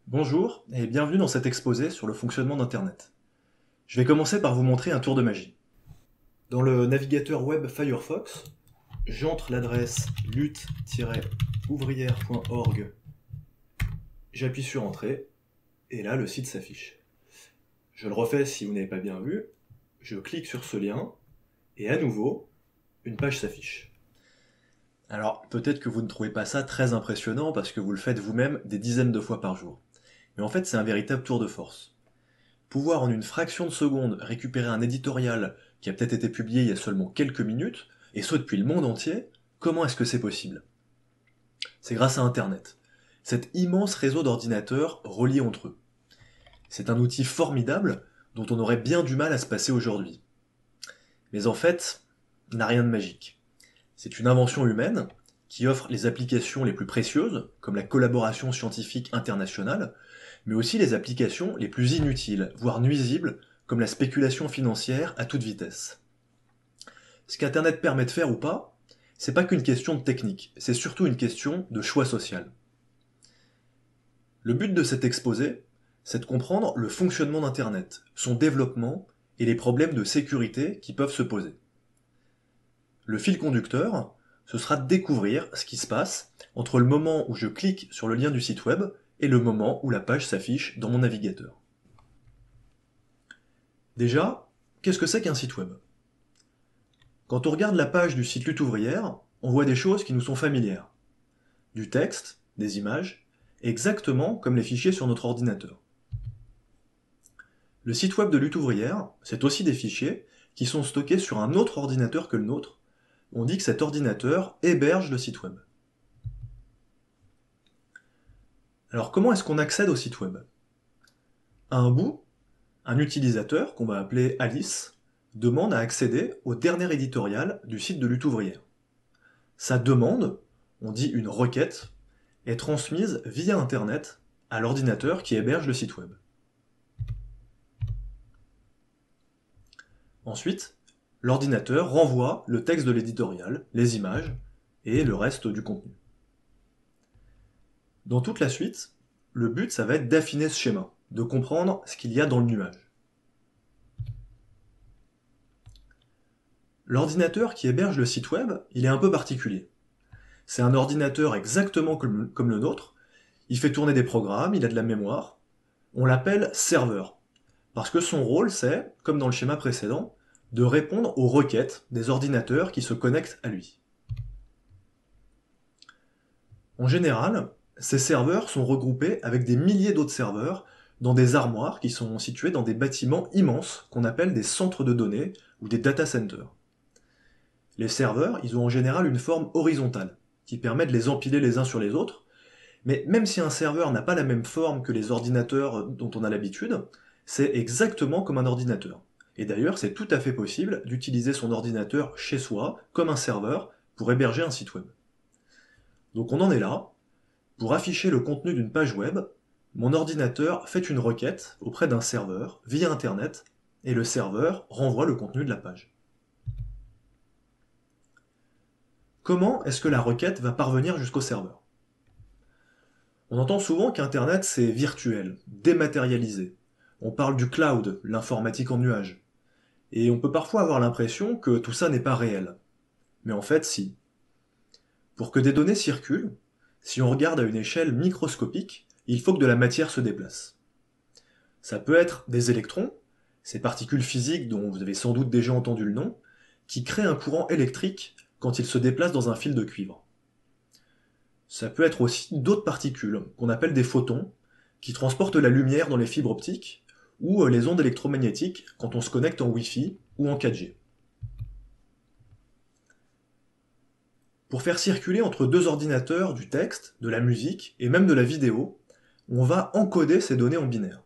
Bonjour et bienvenue dans cet exposé sur le fonctionnement d'Internet. Je vais commencer par vous montrer un tour de magie. Dans le navigateur web Firefox, j'entre l'adresse lutte-ouvrière.org, j'appuie sur Entrée, et là le site s'affiche. Je le refais si vous n'avez pas bien vu, je clique sur ce lien, et à nouveau, une page s'affiche. Alors peut-être que vous ne trouvez pas ça très impressionnant parce que vous le faites vous-même des dizaines de fois par jour. Mais en fait c'est un véritable tour de force. Pouvoir en une fraction de seconde récupérer un éditorial qui a peut-être été publié il y a seulement quelques minutes, et ce depuis le monde entier, comment est-ce que c'est possible? C'est grâce à Internet. Cet immense réseau d'ordinateurs reliés entre eux. C'est un outil formidable dont on aurait bien du mal à se passer aujourd'hui. Mais en fait, il n'a rien de magique. C'est une invention humaine qui offre les applications les plus précieuses, comme la collaboration scientifique internationale, mais aussi les applications les plus inutiles, voire nuisibles, comme la spéculation financière à toute vitesse. Ce qu'Internet permet de faire ou pas, c'est pas qu'une question de technique, c'est surtout une question de choix social. Le but de cet exposé, c'est de comprendre le fonctionnement d'Internet, son développement et les problèmes de sécurité qui peuvent se poser. Le fil conducteur, ce sera de découvrir ce qui se passe entre le moment où je clique sur le lien du site web et le moment où la page s'affiche dans mon navigateur. Déjà, qu'est-ce que c'est qu'un site web? Quand on regarde la page du site Lutte ouvrière, on voit des choses qui nous sont familières. Du texte, des images, exactement comme les fichiers sur notre ordinateur. Le site web de Lutte ouvrière, c'est aussi des fichiers qui sont stockés sur un autre ordinateur que le nôtre. On dit que cet ordinateur héberge le site web. Alors comment est-ce qu'on accède au site web? À un bout, un utilisateur, qu'on va appeler Alice, demande à accéder au dernier éditorial du site de Lutte ouvrière. Sa demande, on dit une requête, est transmise via Internet à l'ordinateur qui héberge le site web. Ensuite, l'ordinateur renvoie le texte de l'éditorial, les images et le reste du contenu. Dans toute la suite, le but, ça va être d'affiner ce schéma, de comprendre ce qu'il y a dans le nuage. L'ordinateur qui héberge le site web, il est un peu particulier. C'est un ordinateur exactement comme le nôtre, il fait tourner des programmes, il a de la mémoire. On l'appelle serveur, parce que son rôle c'est, comme dans le schéma précédent, de répondre aux requêtes des ordinateurs qui se connectent à lui. En général, ces serveurs sont regroupés avec des milliers d'autres serveurs dans des armoires qui sont situées dans des bâtiments immenses qu'on appelle des centres de données ou des data centers. Les serveurs, ils ont en général une forme horizontale, qui permet de les empiler les uns sur les autres, mais même si un serveur n'a pas la même forme que les ordinateurs dont on a l'habitude, c'est exactement comme un ordinateur. Et d'ailleurs, c'est tout à fait possible d'utiliser son ordinateur chez soi comme un serveur pour héberger un site web. Donc on en est là. Pour afficher le contenu d'une page web, mon ordinateur fait une requête auprès d'un serveur via Internet et le serveur renvoie le contenu de la page. Comment est-ce que la requête va parvenir jusqu'au serveur? On entend souvent qu'Internet c'est virtuel, dématérialisé. On parle du cloud, l'informatique en nuage. Et on peut parfois avoir l'impression que tout ça n'est pas réel. Mais en fait, si. Pour que des données circulent, si on regarde à une échelle microscopique, il faut que de la matière se déplace. Ça peut être des électrons, ces particules physiques dont vous avez sans doute déjà entendu le nom, qui créent un courant électrique quand ils se déplacent dans un fil de cuivre. Ça peut être aussi d'autres particules, qu'on appelle des photons, qui transportent la lumière dans les fibres optiques, ou les ondes électromagnétiques quand on se connecte en Wi-Fi ou en 4G. Pour faire circuler entre deux ordinateurs du texte, de la musique et même de la vidéo, on va encoder ces données en binaire.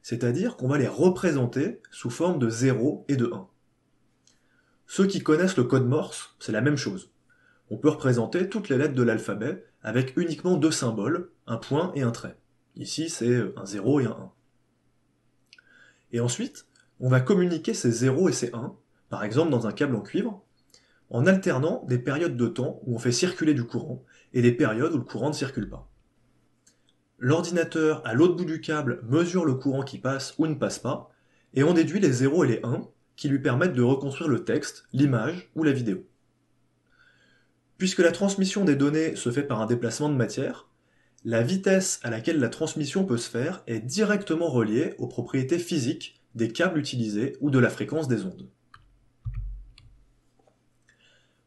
C'est-à-dire qu'on va les représenter sous forme de 0 et de 1. Ceux qui connaissent le code Morse, c'est la même chose. On peut représenter toutes les lettres de l'alphabet avec uniquement deux symboles, un point et un trait. Ici, c'est un 0 et un 1. Et ensuite, on va communiquer ces 0 et ces 1, par exemple dans un câble en cuivre, en alternant des périodes de temps où on fait circuler du courant et des périodes où le courant ne circule pas. L'ordinateur à l'autre bout du câble mesure le courant qui passe ou ne passe pas, et on déduit les 0 et les 1 qui lui permettent de reconstruire le texte, l'image ou la vidéo. Puisque la transmission des données se fait par un déplacement de matière, la vitesse à laquelle la transmission peut se faire est directement reliée aux propriétés physiques des câbles utilisés ou de la fréquence des ondes.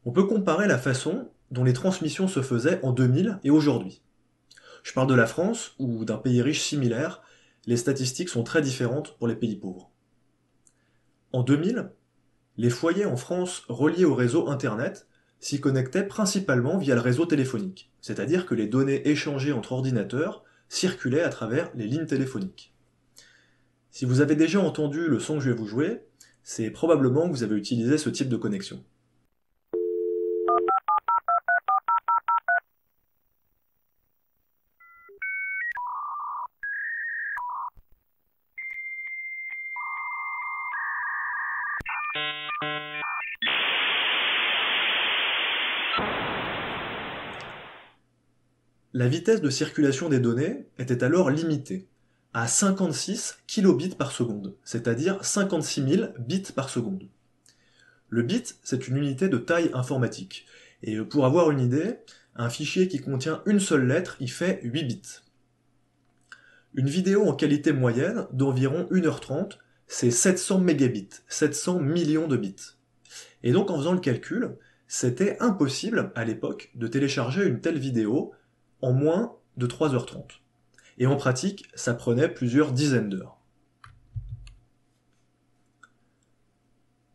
On peut comparer la façon dont les transmissions se faisaient en 2000 et aujourd'hui. Je parle de la France, ou d'un pays riche similaire, les statistiques sont très différentes pour les pays pauvres. En 2000, les foyers en France reliés au réseau Internet s'y connectaient principalement via le réseau téléphonique, c'est-à-dire que les données échangées entre ordinateurs circulaient à travers les lignes téléphoniques. Si vous avez déjà entendu le son que je vais vous jouer, c'est probablement que vous avez utilisé ce type de connexion. La vitesse de circulation des données était alors limitée à 56 kilobits par seconde, c'est-à-dire 56 000 bits par seconde. Le bit, c'est une unité de taille informatique, et pour avoir une idée, un fichier qui contient une seule lettre, il fait 8 bits. Une vidéo en qualité moyenne d'environ 1h30, c'est 700 mégabits, 700 millions de bits. Et donc en faisant le calcul, c'était impossible à l'époque de télécharger une telle vidéo en moins de 3h30. Et en pratique, ça prenait plusieurs dizaines d'heures.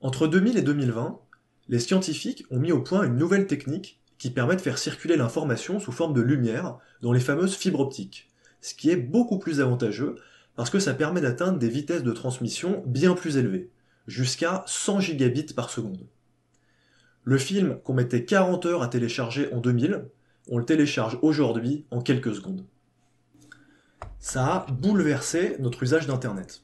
Entre 2000 et 2020, les scientifiques ont mis au point une nouvelle technique qui permet de faire circuler l'information sous forme de lumière dans les fameuses fibres optiques, ce qui est beaucoup plus avantageux parce que ça permet d'atteindre des vitesses de transmission bien plus élevées, jusqu'à 100 gigabits par seconde. Le film qu'on mettait 40 heures à télécharger en 2000, on le télécharge aujourd'hui en quelques secondes. Ça a bouleversé notre usage d'Internet.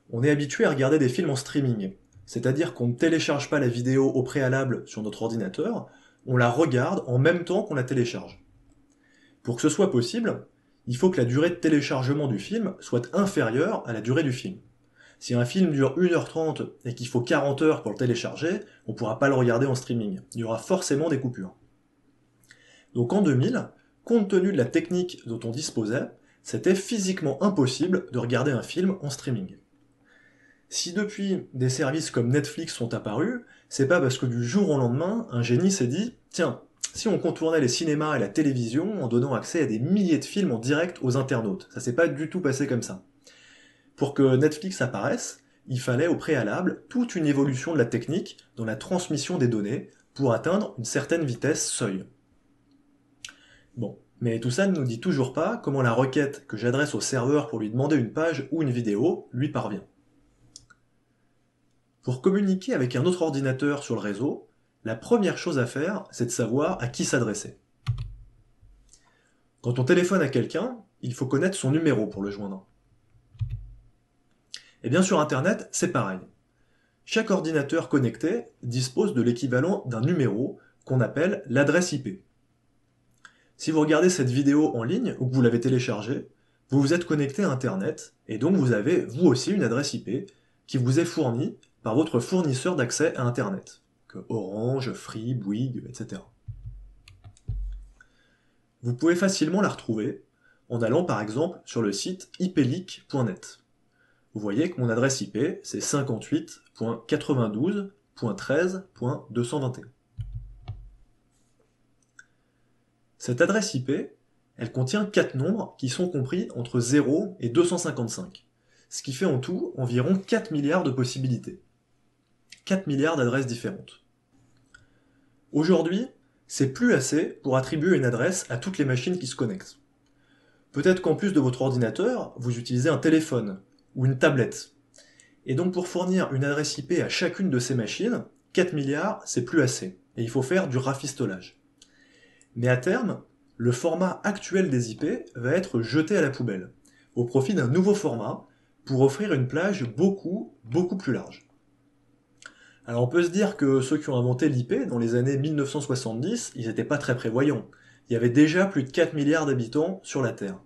On est habitué à regarder des films en streaming, c'est-à-dire qu'on ne télécharge pas la vidéo au préalable sur notre ordinateur, on la regarde en même temps qu'on la télécharge. Pour que ce soit possible, il faut que la durée de téléchargement du film soit inférieure à la durée du film. Si un film dure 1h30 et qu'il faut 40 heures pour le télécharger, on ne pourra pas le regarder en streaming. Il y aura forcément des coupures. Donc en 2000, compte tenu de la technique dont on disposait, c'était physiquement impossible de regarder un film en streaming. Si depuis des services comme Netflix sont apparus, c'est pas parce que du jour au lendemain, un génie s'est dit « Tiens, si on contournait les cinémas et la télévision en donnant accès à des milliers de films en direct aux internautes ». Ça s'est pas du tout passé comme ça. Pour que Netflix apparaisse, il fallait au préalable toute une évolution de la technique dans la transmission des données pour atteindre une certaine vitesse seuil. Bon, mais tout ça ne nous dit toujours pas comment la requête que j'adresse au serveur pour lui demander une page ou une vidéo lui parvient. Pour communiquer avec un autre ordinateur sur le réseau, la première chose à faire, c'est de savoir à qui s'adresser. Quand on téléphone à quelqu'un, il faut connaître son numéro pour le joindre. Et bien sur Internet, c'est pareil. Chaque ordinateur connecté dispose de l'équivalent d'un numéro qu'on appelle l'adresse IP. Si vous regardez cette vidéo en ligne ou que vous l'avez téléchargée, vous vous êtes connecté à Internet et donc vous avez vous aussi une adresse IP qui vous est fournie par votre fournisseur d'accès à Internet, que Orange, Free, Bouygues, etc. Vous pouvez facilement la retrouver en allant par exemple sur le site ipleak.net. Vous voyez que mon adresse IP c'est 58.92.13.221. Cette adresse IP, elle contient 4 nombres qui sont compris entre 0 et 255, ce qui fait en tout environ 4 milliards de possibilités. 4 milliards d'adresses différentes. Aujourd'hui, c'est plus assez pour attribuer une adresse à toutes les machines qui se connectent. Peut-être qu'en plus de votre ordinateur, vous utilisez un téléphone ou une tablette. Et donc pour fournir une adresse IP à chacune de ces machines, 4 milliards, c'est plus assez. Et il faut faire du rafistolage. Mais à terme, le format actuel des IP va être jeté à la poubelle, au profit d'un nouveau format pour offrir une plage beaucoup plus large. Alors on peut se dire que ceux qui ont inventé l'IP dans les années 1970, ils n'étaient pas très prévoyants. Il y avait déjà plus de 4 milliards d'habitants sur la Terre.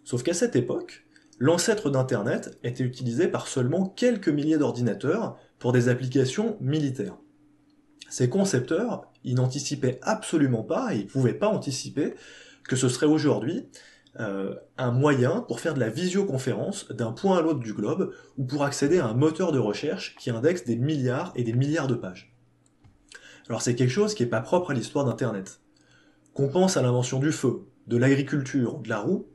Sauf qu'à cette époque, l'ancêtre d'Internet était utilisé par seulement quelques milliers d'ordinateurs pour des applications militaires. Ces concepteurs, ils n'anticipaient absolument pas, et ils ne pouvaient pas anticiper, que ce serait aujourd'hui un moyen pour faire de la visioconférence d'un point à l'autre du globe, ou pour accéder à un moteur de recherche qui indexe des milliards et des milliards de pages. Alors c'est quelque chose qui n'est pas propre à l'histoire d'Internet. Qu'on pense à l'invention du feu, de l'agriculture, de la roue,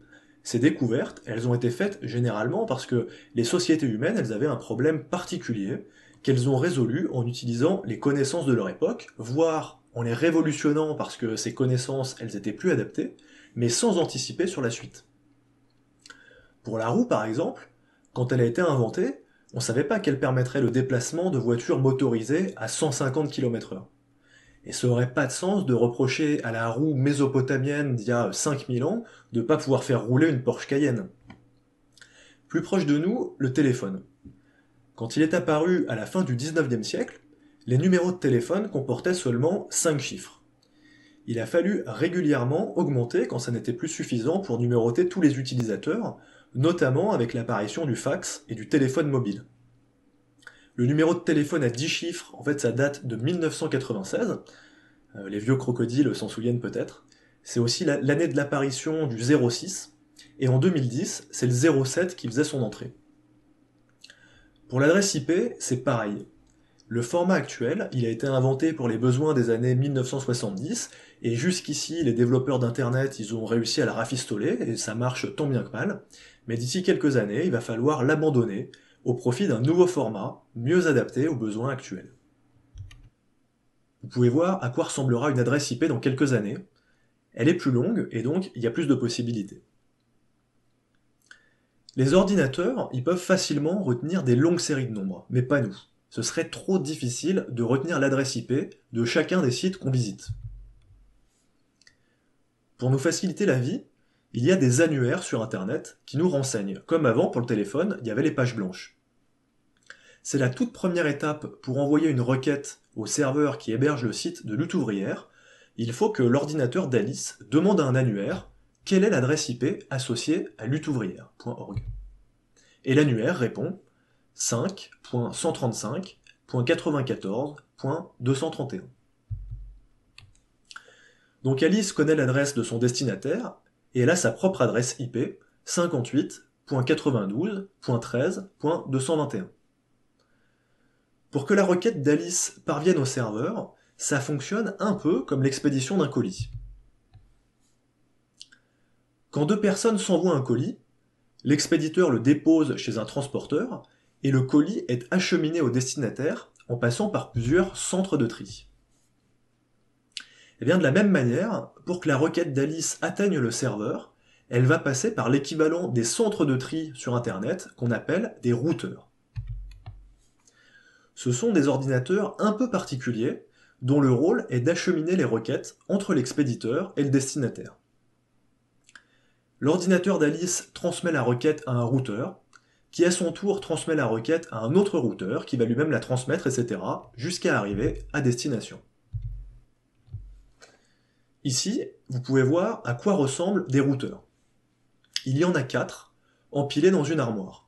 ces découvertes, elles ont été faites généralement parce que les sociétés humaines, elles avaient un problème particulier qu'elles ont résolu en utilisant les connaissances de leur époque, voire en les révolutionnant parce que ces connaissances, elles étaient plus adaptées, mais sans anticiper sur la suite. Pour la roue, par exemple, quand elle a été inventée, on ne savait pas qu'elle permettrait le déplacement de voitures motorisées à 150 km/h. Et ça aurait pas de sens de reprocher à la roue mésopotamienne d'il y a 5000 ans de ne pas pouvoir faire rouler une Porsche Cayenne. Plus proche de nous, le téléphone. Quand il est apparu à la fin du 19e siècle, les numéros de téléphone comportaient seulement 5 chiffres. Il a fallu régulièrement augmenter quand ça n'était plus suffisant pour numéroter tous les utilisateurs, notamment avec l'apparition du fax et du téléphone mobile. Le numéro de téléphone à 10 chiffres, en fait, ça date de 1996. Les vieux crocodiles s'en souviennent peut-être. C'est aussi l'année de l'apparition du 06. Et en 2010, c'est le 07 qui faisait son entrée. Pour l'adresse IP, c'est pareil. Le format actuel, il a été inventé pour les besoins des années 1970, et jusqu'ici, les développeurs d'Internet, ils ont réussi à la rafistoler, et ça marche tant bien que mal. Mais d'ici quelques années, il va falloir l'abandonner, au profit d'un nouveau format, mieux adapté aux besoins actuels. Vous pouvez voir à quoi ressemblera une adresse IP dans quelques années. Elle est plus longue, et donc il y a plus de possibilités. Les ordinateurs, ils peuvent facilement retenir des longues séries de nombres, mais pas nous. Ce serait trop difficile de retenir l'adresse IP de chacun des sites qu'on visite. Pour nous faciliter la vie, il y a des annuaires sur Internet qui nous renseignent. Comme avant, pour le téléphone, il y avait les pages blanches. C'est la toute première étape pour envoyer une requête au serveur qui héberge le site de Lutte Ouvrière. Il faut que l'ordinateur d'Alice demande à un annuaire quelle est l'adresse IP associée à lutteouvrière.org. Et l'annuaire répond 5.135.94.231. Donc Alice connaît l'adresse de son destinataire, et elle a sa propre adresse IP, 58.92.13.221. Pour que la requête d'Alice parvienne au serveur, ça fonctionne un peu comme l'expédition d'un colis. Quand deux personnes s'envoient un colis, l'expéditeur le dépose chez un transporteur, et le colis est acheminé au destinataire en passant par plusieurs centres de tri. Et bien de la même manière, pour que la requête d'Alice atteigne le serveur, elle va passer par l'équivalent des centres de tri sur Internet qu'on appelle des routeurs. Ce sont des ordinateurs un peu particuliers dont le rôle est d'acheminer les requêtes entre l'expéditeur et le destinataire. L'ordinateur d'Alice transmet la requête à un routeur, qui à son tour transmet la requête à un autre routeur, qui va lui-même la transmettre, etc., jusqu'à arriver à destination. Ici, vous pouvez voir à quoi ressemblent des routeurs. Il y en a 4, empilés dans une armoire.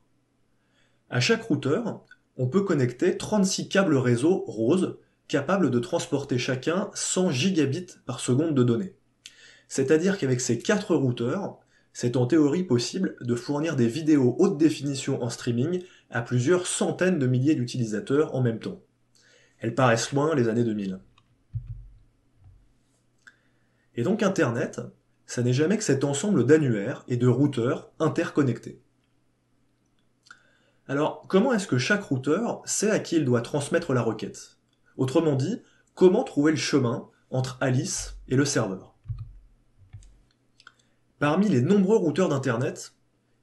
À chaque routeur, on peut connecter 36 câbles réseau roses, capables de transporter chacun 100 gigabits par seconde de données. C'est-à-dire qu'avec ces 4 routeurs, c'est en théorie possible de fournir des vidéos haute définition en streaming à plusieurs centaines de milliers d'utilisateurs en même temps. Elles paraissent loin les années 2000. Et donc Internet, ça n'est jamais que cet ensemble d'annuaires et de routeurs interconnectés. Alors, comment est-ce que chaque routeur sait à qui il doit transmettre la requête? Autrement dit, comment trouver le chemin entre Alice et le serveur? Parmi les nombreux routeurs d'Internet,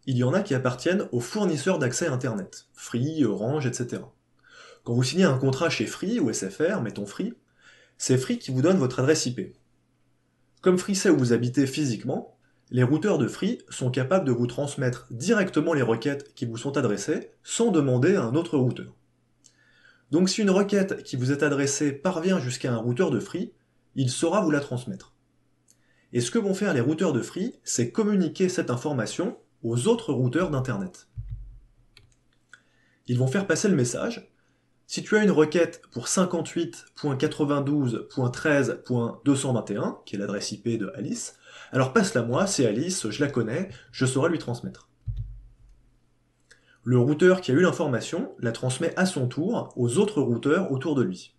il y en a qui appartiennent aux fournisseurs d'accès Internet, Free, Orange, etc. Quand vous signez un contrat chez Free ou SFR, mettons Free, c'est Free qui vous donne votre adresse IP. Comme Free sait où vous habitez physiquement, les routeurs de Free sont capables de vous transmettre directement les requêtes qui vous sont adressées sans demander à un autre routeur. Donc si une requête qui vous est adressée parvient jusqu'à un routeur de Free, il saura vous la transmettre. Et ce que vont faire les routeurs de Free, c'est communiquer cette information aux autres routeurs d'Internet. Ils vont faire passer le message. Si tu as une requête pour 58.92.13.221, qui est l'adresse IP de Alice, alors passe-la moi, c'est Alice, je la connais, je saurai lui transmettre. Le routeur qui a eu l'information la transmet à son tour aux autres routeurs autour de lui.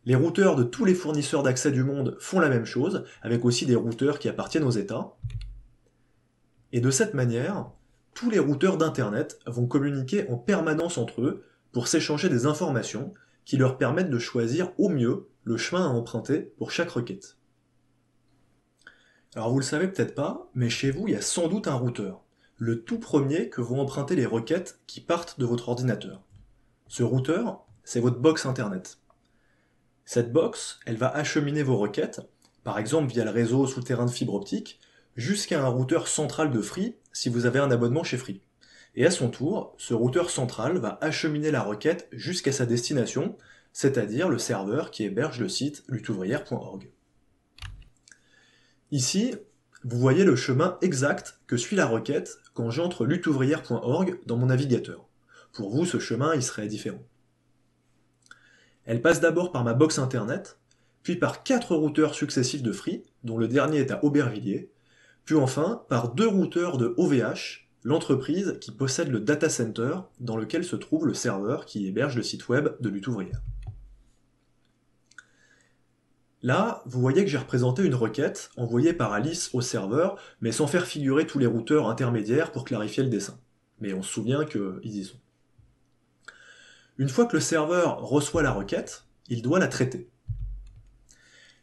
Les routeurs de tous les fournisseurs d'accès du monde font la même chose, avec aussi des routeurs qui appartiennent aux États. Et de cette manière, tous les routeurs d'Internet vont communiquer en permanence entre eux pour s'échanger des informations qui leur permettent de choisir au mieux le chemin à emprunter pour chaque requête. Alors vous le savez peut-être pas, mais chez vous il y a sans doute un routeur, le tout premier que vont emprunter les requêtes qui partent de votre ordinateur. Ce routeur, c'est votre box Internet. Cette box, elle va acheminer vos requêtes, par exemple via le réseau souterrain de fibre optique, jusqu'à un routeur central de Free si vous avez un abonnement chez Free. Et à son tour, ce routeur central va acheminer la requête jusqu'à sa destination, c'est-à-dire le serveur qui héberge le site lutheouvrière.org. Ici, vous voyez le chemin exact que suit la requête quand j'entre lutheouvrière.org dans mon navigateur. Pour vous, ce chemin, il serait différent. Elle passe d'abord par ma box internet, puis par 4 routeurs successifs de Free, dont le dernier est à Aubervilliers, puis enfin par 2 routeurs de OVH, l'entreprise qui possède le data center dans lequel se trouve le serveur qui héberge le site web de Lutte Ouvrière. Là, vous voyez que j'ai représenté une requête envoyée par Alice au serveur, mais sans faire figurer tous les routeurs intermédiaires pour clarifier le dessin. Mais on se souvient qu'ils y sont. Une fois que le serveur reçoit la requête, il doit la traiter.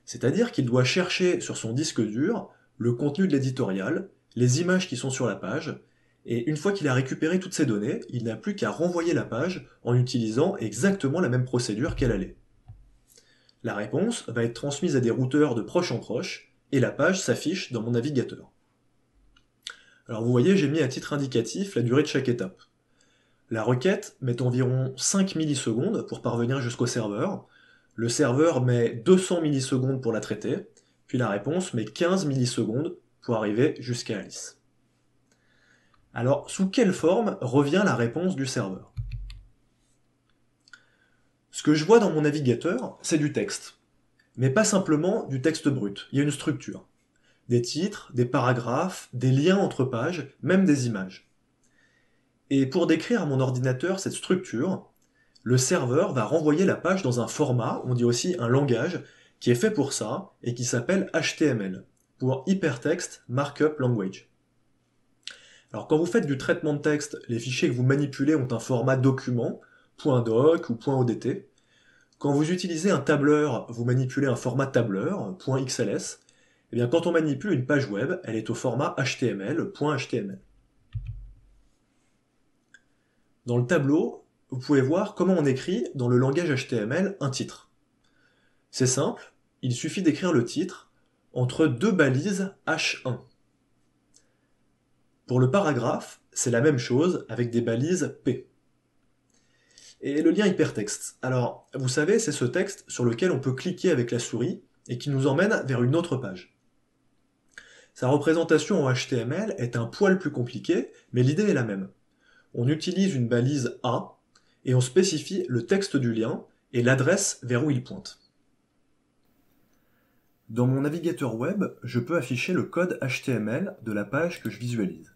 C'est-à-dire qu'il doit chercher sur son disque dur le contenu de l'éditorial, les images qui sont sur la page, et une fois qu'il a récupéré toutes ces données, il n'a plus qu'à renvoyer la page en utilisant exactement la même procédure qu'elle allait. La réponse va être transmise à des routeurs de proche en proche, et la page s'affiche dans mon navigateur. Alors vous voyez, j'ai mis à titre indicatif la durée de chaque étape. La requête met environ 5 millisecondes pour parvenir jusqu'au serveur. Le serveur met 200 millisecondes pour la traiter, puis la réponse met 15 millisecondes pour arriver jusqu'à Alice. Alors, sous quelle forme revient la réponse du serveur? Ce que je vois dans mon navigateur, c'est du texte. Mais pas simplement du texte brut, il y a une structure. Des titres, des paragraphes, des liens entre pages, même des images. Et pour décrire à mon ordinateur cette structure, le serveur va renvoyer la page dans un format, on dit aussi un langage, qui est fait pour ça et qui s'appelle HTML, pour Hypertext Markup Language. Alors quand vous faites du traitement de texte, les fichiers que vous manipulez ont un format document, .doc ou .odt. Quand vous utilisez un tableur, vous manipulez un format tableur, .xls. Et bien quand on manipule une page web, elle est au format HTML, .html. Dans le tableau, vous pouvez voir comment on écrit dans le langage HTML un titre. C'est simple, il suffit d'écrire le titre entre 2 balises H1. Pour le paragraphe, c'est la même chose avec des balises P. Et le lien hypertexte. Alors, vous savez, c'est ce texte sur lequel on peut cliquer avec la souris et qui nous emmène vers une autre page. Sa représentation en HTML est un poil plus compliquée, mais l'idée est la même. On utilise une balise A et on spécifie le texte du lien et l'adresse vers où il pointe. Dans mon navigateur web, je peux afficher le code HTML de la page que je visualise.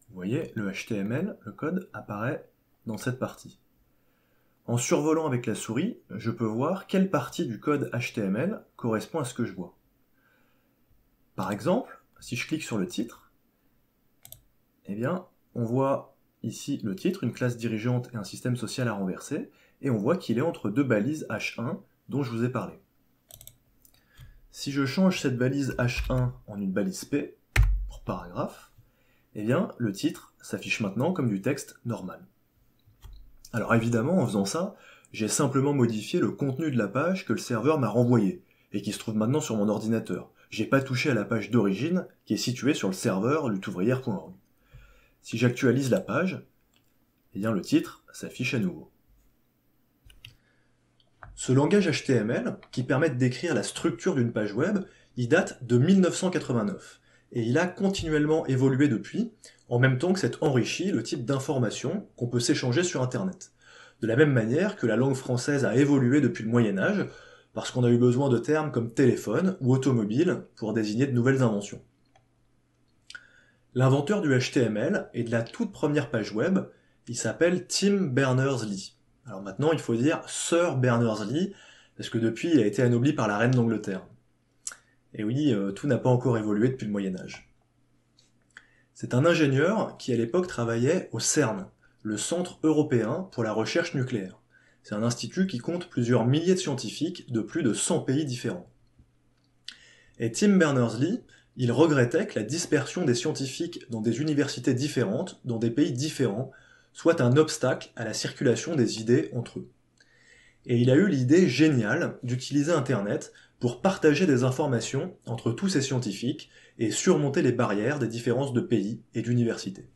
Vous voyez, le HTML, le code, apparaît dans cette partie. En survolant avec la souris, je peux voir quelle partie du code HTML correspond à ce que je vois. Par exemple, si je clique sur le titre, eh bien, on voit ici le titre, une classe dirigeante et un système social à renverser, et on voit qu'il est entre 2 balises H1 dont je vous ai parlé. Si je change cette balise H1 en une balise P, pour paragraphe, eh bien, le titre s'affiche maintenant comme du texte normal. Alors évidemment, en faisant ça, j'ai simplement modifié le contenu de la page que le serveur m'a renvoyé, et qui se trouve maintenant sur mon ordinateur. J'ai pas touché à la page d'origine, qui est située sur le serveur lutheouvrière.org. Si j'actualise la page, eh bien le titre s'affiche à nouveau. Ce langage HTML, qui permet de décrire la structure d'une page web, il date de 1989, et il a continuellement évolué depuis, en même temps que s'est enrichi le type d'information qu'on peut s'échanger sur Internet. De la même manière que la langue française a évolué depuis le Moyen Âge, parce qu'on a eu besoin de termes comme téléphone ou automobile pour désigner de nouvelles inventions. L'inventeur du HTML et de la toute première page web, il s'appelle Tim Berners-Lee. Alors maintenant, il faut dire Sir Berners-Lee, parce que depuis, il a été anobli par la reine d'Angleterre. Et oui, tout n'a pas encore évolué depuis le Moyen-Âge. C'est un ingénieur qui à l'époque travaillait au CERN, le Centre européen pour la recherche nucléaire. C'est un institut qui compte plusieurs milliers de scientifiques de plus de 100 pays différents. Et Tim Berners-Lee, il regrettait que la dispersion des scientifiques dans des universités différentes, dans des pays différents, soit un obstacle à la circulation des idées entre eux. Et il a eu l'idée géniale d'utiliser Internet pour partager des informations entre tous ces scientifiques et surmonter les barrières des différences de pays et d'universités.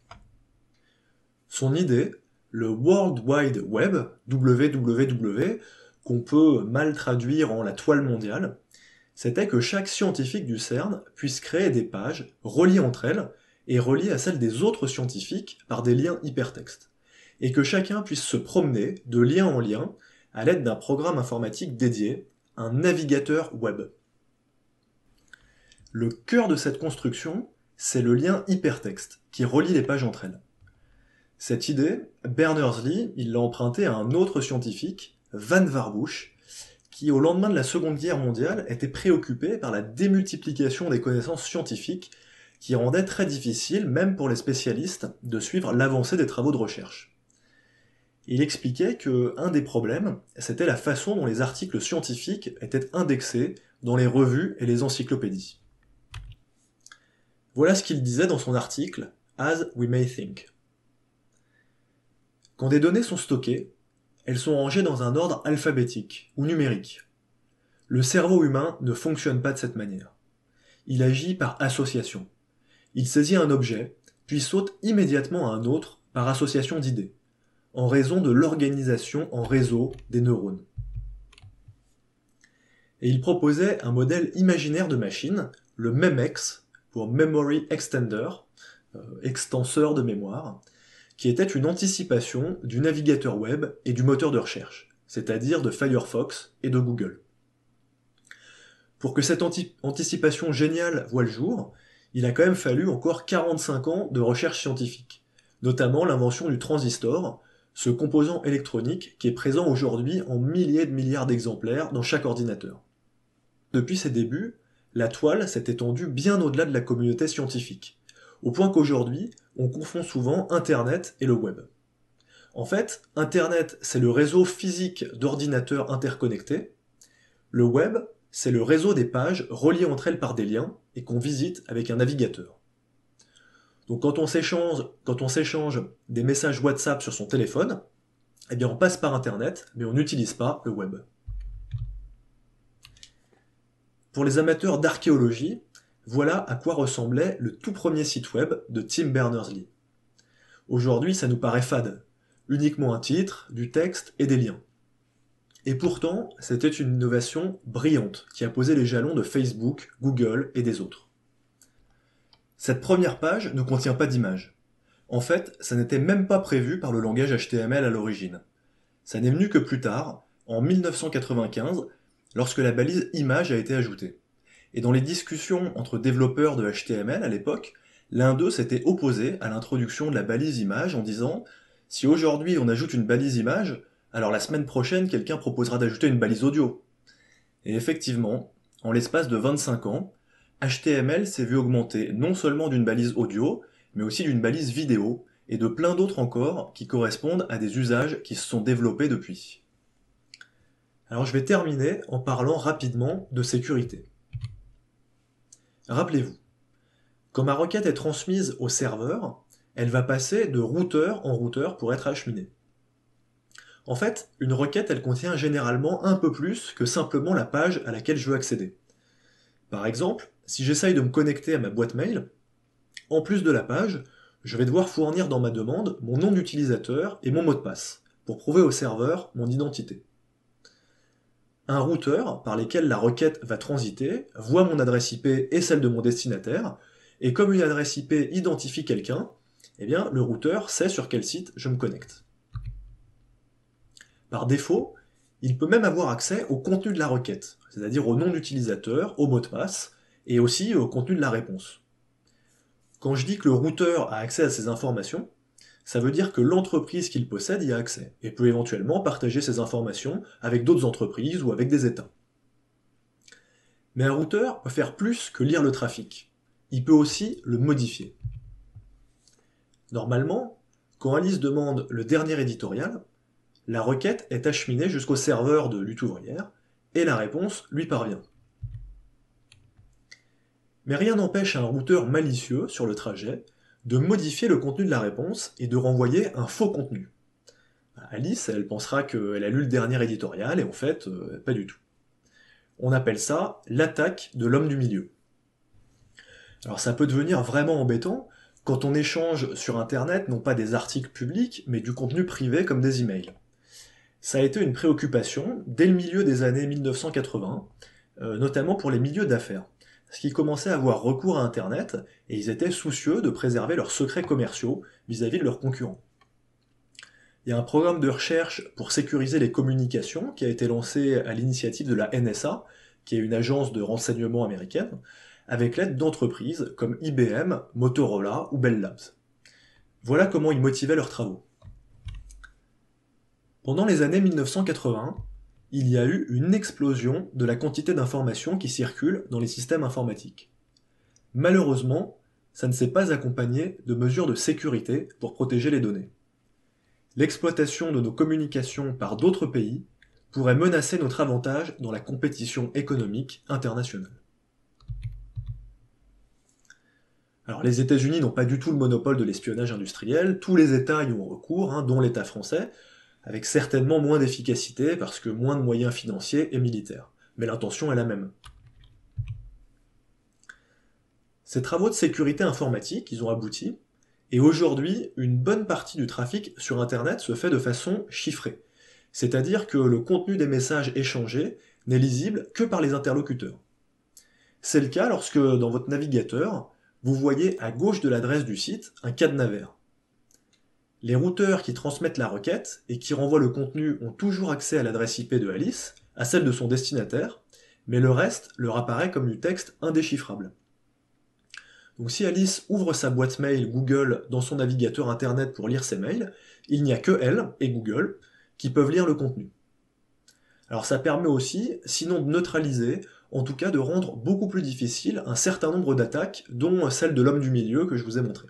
Son idée, le World Wide Web, WWW, qu'on peut mal traduire en la toile mondiale, c'était que chaque scientifique du CERN puisse créer des pages reliées entre elles et reliées à celles des autres scientifiques par des liens hypertextes, et que chacun puisse se promener de lien en lien à l'aide d'un programme informatique dédié, un navigateur web. Le cœur de cette construction, c'est le lien hypertexte qui relie les pages entre elles. Cette idée, Berners-Lee, il l'a empruntée à un autre scientifique, Van Warbush, qui au lendemain de la Seconde Guerre mondiale était préoccupé par la démultiplication des connaissances scientifiques qui rendait très difficile, même pour les spécialistes, de suivre l'avancée des travaux de recherche. Il expliquait que un des problèmes, c'était la façon dont les articles scientifiques étaient indexés dans les revues et les encyclopédies. Voilà ce qu'il disait dans son article « As We May Think ». Quand des données sont stockées, elles sont rangées dans un ordre alphabétique ou numérique. Le cerveau humain ne fonctionne pas de cette manière. Il agit par association. Il saisit un objet, puis saute immédiatement à un autre par association d'idées, en raison de l'organisation en réseau des neurones. Et il proposait un modèle imaginaire de machine, le MEMEX, pour Memory Extender, extenseur de mémoire, qui était une anticipation du navigateur web et du moteur de recherche, c'est-à-dire de Firefox et de Google. Pour que cette anticipation géniale voie le jour, il a quand même fallu encore 45 ans de recherche scientifique, notamment l'invention du transistor, ce composant électronique qui est présent aujourd'hui en milliers de milliards d'exemplaires dans chaque ordinateur. Depuis ses débuts, la toile s'est étendue bien au-delà de la communauté scientifique, au point qu'aujourd'hui, on confond souvent Internet et le web. En fait, Internet, c'est le réseau physique d'ordinateurs interconnectés. Le web, c'est le réseau des pages reliées entre elles par des liens et qu'on visite avec un navigateur. Donc quand on s'échange des messages WhatsApp sur son téléphone, eh bien on passe par Internet, mais on n'utilise pas le web. Pour les amateurs d'archéologie, voilà à quoi ressemblait le tout premier site web de Tim Berners-Lee. Aujourd'hui, ça nous paraît fade, uniquement un titre, du texte et des liens. Et pourtant, c'était une innovation brillante qui a posé les jalons de Facebook, Google et des autres. Cette première page ne contient pas d'image. En fait, ça n'était même pas prévu par le langage HTML à l'origine. Ça n'est venu que plus tard, en 1995, lorsque la balise image a été ajoutée. Et dans les discussions entre développeurs de HTML à l'époque, l'un d'eux s'était opposé à l'introduction de la balise image en disant « Si aujourd'hui on ajoute une balise image, alors la semaine prochaine quelqu'un proposera d'ajouter une balise audio. » Et effectivement, en l'espace de 25 ans, HTML s'est vu augmenter non seulement d'une balise audio, mais aussi d'une balise vidéo, et de plein d'autres encore qui correspondent à des usages qui se sont développés depuis. Alors je vais terminer en parlant rapidement de sécurité. Rappelez-vous, quand ma requête est transmise au serveur, elle va passer de routeur en routeur pour être acheminée. En fait, une requête, elle contient généralement un peu plus que simplement la page à laquelle je veux accéder. Par exemple, si j'essaye de me connecter à ma boîte mail, en plus de la page, je vais devoir fournir dans ma demande mon nom d'utilisateur et mon mot de passe, pour prouver au serveur mon identité. un routeur par lequel la requête va transiter voit mon adresse IP et celle de mon destinataire, et comme une adresse IP identifie quelqu'un, eh bien, le routeur sait sur quel site je me connecte. Par défaut, il peut même avoir accès au contenu de la requête, c'est-à-dire au nom d'utilisateur, au mot de passe, et aussi au contenu de la réponse. Quand je dis que le routeur a accès à ces informations, ça veut dire que l'entreprise qu'il possède y a accès, et peut éventuellement partager ces informations avec d'autres entreprises ou avec des États. Mais un routeur peut faire plus que lire le trafic. Il peut aussi le modifier. Normalement, quand Alice demande le dernier éditorial, la requête est acheminée jusqu'au serveur de Lutte ouvrière, et la réponse lui parvient. Mais rien n'empêche un routeur malicieux sur le trajet de modifier le contenu de la réponse et de renvoyer un faux contenu. Alice, elle pensera qu'elle a lu le dernier éditorial, et en fait, pas du tout. On appelle ça l'attaque de l'homme du milieu. Alors ça peut devenir vraiment embêtant quand on échange sur Internet non pas des articles publics, mais du contenu privé comme des emails. Ça a été une préoccupation dès le milieu des années 1980, notamment pour les milieux d'affaires, parce qu'ils commençaient à avoir recours à Internet et ils étaient soucieux de préserver leurs secrets commerciaux vis-à-vis de leurs concurrents. Il y a un programme de recherche pour sécuriser les communications qui a été lancé à l'initiative de la NSA, qui est une agence de renseignement américaine, avec l'aide d'entreprises comme IBM, Motorola ou Bell Labs. Voilà comment ils motivaient leurs travaux. Pendant les années 1980, il y a eu une explosion de la quantité d'informations qui circulent dans les systèmes informatiques. Malheureusement, ça ne s'est pas accompagné de mesures de sécurité pour protéger les données. L'exploitation de nos communications par d'autres pays pourrait menacer notre avantage dans la compétition économique internationale. Alors les États-Unis n'ont pas du tout le monopole de l'espionnage industriel, tous les États y ont recours, dont l'État français, avec certainement moins d'efficacité parce que moins de moyens financiers et militaires. Mais l'intention est la même. Ces travaux de sécurité informatique, ils ont abouti, et aujourd'hui, une bonne partie du trafic sur Internet se fait de façon chiffrée. C'est-à-dire que le contenu des messages échangés n'est lisible que par les interlocuteurs. C'est le cas lorsque, dans votre navigateur, vous voyez à gauche de l'adresse du site un cadenas vert. Les routeurs qui transmettent la requête et qui renvoient le contenu ont toujours accès à l'adresse IP de Alice, à celle de son destinataire, mais le reste leur apparaît comme du texte indéchiffrable. Donc si Alice ouvre sa boîte mail Google dans son navigateur Internet pour lire ses mails, il n'y a que elle et Google qui peuvent lire le contenu. Alors ça permet aussi, sinon de neutraliser, en tout cas de rendre beaucoup plus difficile un certain nombre d'attaques, dont celle de l'homme du milieu que je vous ai montré.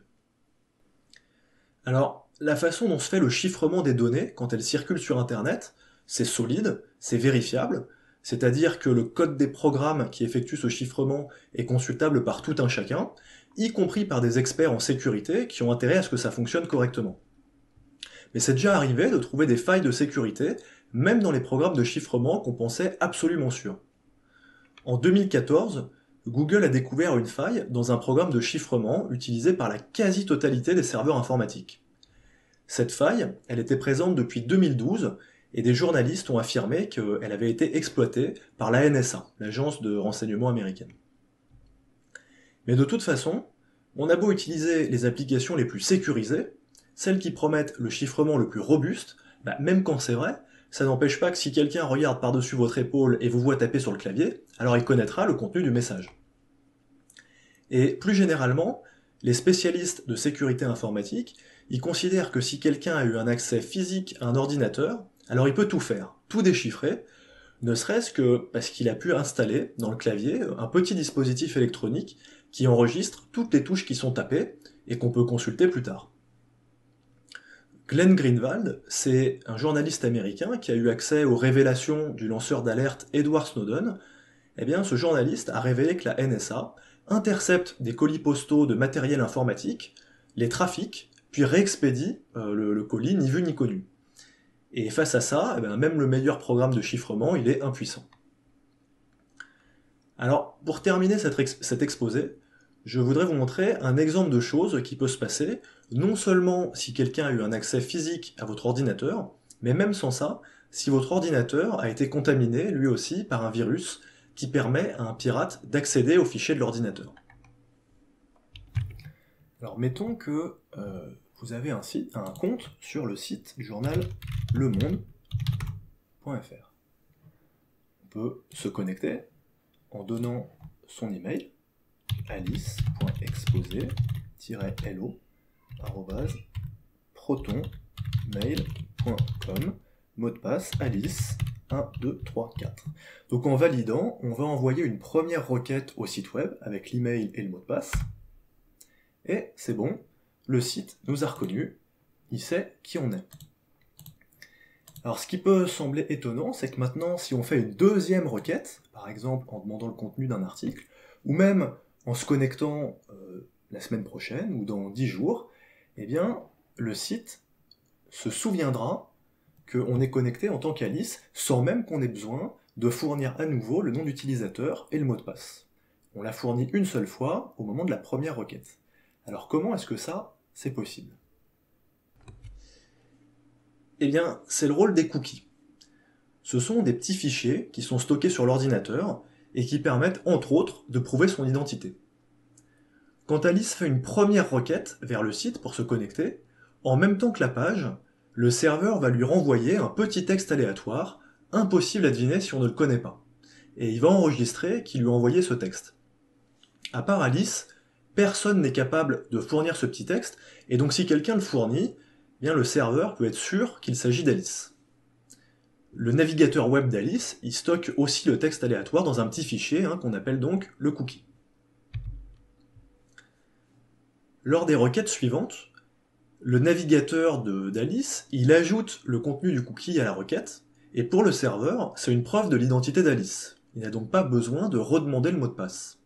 Alors, la façon dont se fait le chiffrement des données quand elles circulent sur Internet, c'est solide, c'est vérifiable, c'est-à-dire que le code des programmes qui effectuent ce chiffrement est consultable par tout un chacun, y compris par des experts en sécurité qui ont intérêt à ce que ça fonctionne correctement. Mais c'est déjà arrivé de trouver des failles de sécurité, même dans les programmes de chiffrement qu'on pensait absolument sûrs. En 2014, Google a découvert une faille dans un programme de chiffrement utilisé par la quasi-totalité des serveurs informatiques. Cette faille, elle était présente depuis 2012, et des journalistes ont affirmé qu'elle avait été exploitée par la NSA, l'agence de renseignement américaine. Mais de toute façon, on a beau utiliser les applications les plus sécurisées, celles qui promettent le chiffrement le plus robuste, même quand c'est vrai, ça n'empêche pas que si quelqu'un regarde par-dessus votre épaule et vous voit taper sur le clavier, alors il connaîtra le contenu du message. Et plus généralement, les spécialistes de sécurité informatique, ils considèrent que si quelqu'un a eu un accès physique à un ordinateur, alors il peut tout faire, tout déchiffrer, ne serait-ce que parce qu'il a pu installer dans le clavier un petit dispositif électronique qui enregistre toutes les touches qui sont tapées et qu'on peut consulter plus tard. Glenn Greenwald, c'est un journaliste américain qui a eu accès aux révélations du lanceur d'alerte Edward Snowden. Eh bien, ce journaliste a révélé que la NSA intercepte des colis postaux de matériel informatique, les trafique, puis réexpédie le colis ni vu ni connu. Et face à ça, même le meilleur programme de chiffrement, il est impuissant. Alors, pour terminer cet exposé, je voudrais vous montrer un exemple de chose qui peut se passer, non seulement si quelqu'un a eu un accès physique à votre ordinateur, mais même sans ça, si votre ordinateur a été contaminé, lui aussi, par un virus qui permet à un pirate d'accéder aux fichiers de l'ordinateur. Alors mettons que vous avez un compte sur le site du journal lemonde.fr. On peut se connecter en donnant son email alice.exposé-hello@protonmail.com, mot de passe alice 1, 2, 3, 4. Donc en validant, on va envoyer une première requête au site web avec l'email et le mot de passe. Et c'est bon, le site nous a reconnus, il sait qui on est. Alors ce qui peut sembler étonnant, c'est que maintenant, si on fait une deuxième requête, par exemple en demandant le contenu d'un article, ou même en se connectant la semaine prochaine ou dans 10 jours, eh bien, le site se souviendra qu'on est connecté en tant qu'Alice, sans même qu'on ait besoin de fournir à nouveau le nom d'utilisateur et le mot de passe. On l'a fourni une seule fois au moment de la première requête. Alors comment est-ce que ça, c'est possible ? Eh bien, c'est le rôle des cookies. Ce sont des petits fichiers qui sont stockés sur l'ordinateur et qui permettent, entre autres, de prouver son identité. Quand Alice fait une première requête vers le site pour se connecter, en même temps que la page, le serveur va lui renvoyer un petit texte aléatoire, impossible à deviner si on ne le connaît pas. Et il va enregistrer qui lui a envoyé ce texte. À part Alice, personne n'est capable de fournir ce petit texte, et donc si quelqu'un le fournit, eh bien le serveur peut être sûr qu'il s'agit d'Alice. Le navigateur web d'Alice, il stocke aussi le texte aléatoire dans un petit fichier qu'on appelle donc le cookie. Lors des requêtes suivantes, le navigateur d'Alice, il ajoute le contenu du cookie à la requête, et pour le serveur, c'est une preuve de l'identité d'Alice. Il n'a donc pas besoin de redemander le mot de passe.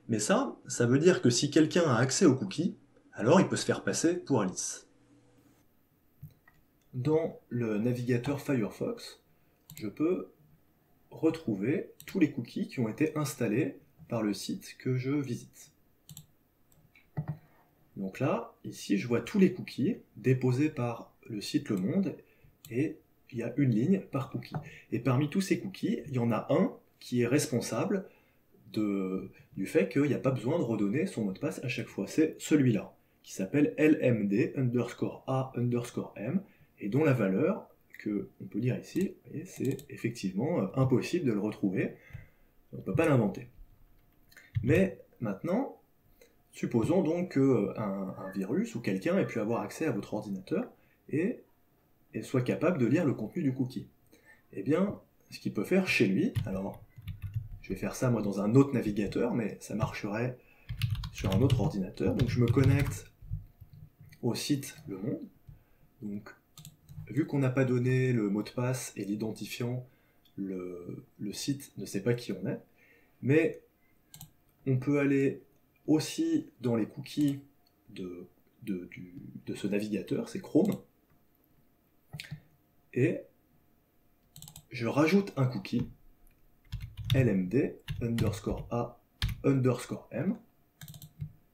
Mais ça veut dire que si quelqu'un a accès au cookie, alors il peut se faire passer pour Alice. Dans le navigateur Firefox, je peux retrouver tous les cookies qui ont été installés par le site que je visite. Donc là, ici, je vois tous les cookies déposés par le site Le Monde, et il y a une ligne par cookie. Et parmi tous ces cookies, il y en a un qui est responsable du fait qu'il n'y a pas besoin de redonner son mot de passe à chaque fois. C'est celui-là, qui s'appelle lmd_a_m, et dont la valeur, que on peut lire ici, c'est effectivement impossible de le retrouver, on ne peut pas l'inventer. Mais maintenant, supposons donc qu'un virus ou quelqu'un ait pu avoir accès à votre ordinateur et soit capable de lire le contenu du cookie. Eh bien, ce qu'il peut faire chez lui, alors je vais faire ça moi dans un autre navigateur, mais ça marcherait sur un autre ordinateur, donc je me connecte au site Le Monde. Donc, vu qu'on n'a pas donné le mot de passe et l'identifiant, le site ne sait pas qui on est, mais on peut aller aussi dans les cookies de ce navigateur, c'est Chrome, et je rajoute un cookie, lmd_a_m,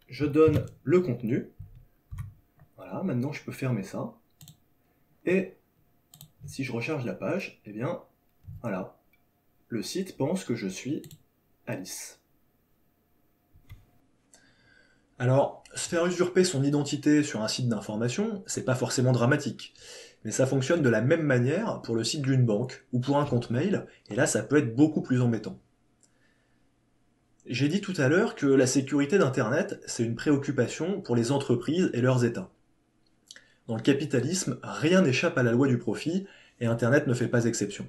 je donne le contenu, voilà, maintenant je peux fermer ça, et si je recharge la page, eh bien, voilà, le site pense que je suis Alice. Alors, se faire usurper son identité sur un site d'information, c'est pas forcément dramatique. Mais ça fonctionne de la même manière pour le site d'une banque ou pour un compte mail, et là ça peut être beaucoup plus embêtant. J'ai dit tout à l'heure que la sécurité d'Internet, c'est une préoccupation pour les entreprises et leurs États. Dans le capitalisme, rien n'échappe à la loi du profit, et Internet ne fait pas exception.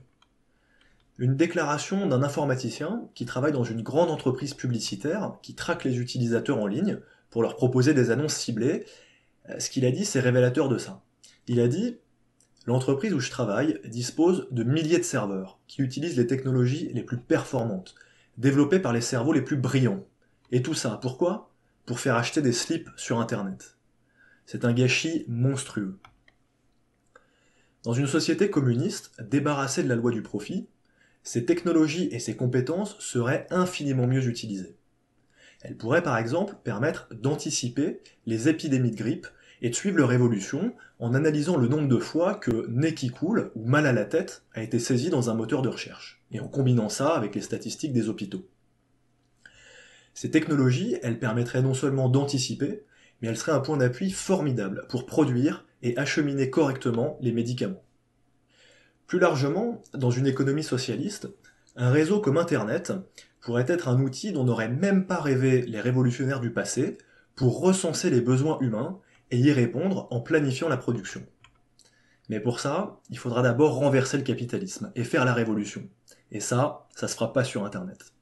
Une déclaration d'un informaticien qui travaille dans une grande entreprise publicitaire, qui traque les utilisateurs en ligne, pour leur proposer des annonces ciblées, ce qu'il a dit, c'est révélateur de ça. Il a dit « L'entreprise où je travaille dispose de milliers de serveurs qui utilisent les technologies les plus performantes, développées par les cerveaux les plus brillants. Et tout ça, pourquoi ? Pour faire acheter des slips sur Internet. C'est un gâchis monstrueux. » Dans une société communiste, débarrassée de la loi du profit, ces technologies et ces compétences seraient infiniment mieux utilisées. Elle pourrait par exemple permettre d'anticiper les épidémies de grippe et de suivre leur évolution en analysant le nombre de fois que nez qui coule ou mal à la tête a été saisi dans un moteur de recherche, et en combinant ça avec les statistiques des hôpitaux. Ces technologies, elles permettraient non seulement d'anticiper, mais elles seraient un point d'appui formidable pour produire et acheminer correctement les médicaments. Plus largement, dans une économie socialiste, un réseau comme Internet pourrait être un outil dont n'auraient même pas rêvé les révolutionnaires du passé pour recenser les besoins humains et y répondre en planifiant la production. Mais pour ça, il faudra d'abord renverser le capitalisme et faire la révolution. Et ça se fera pas sur Internet.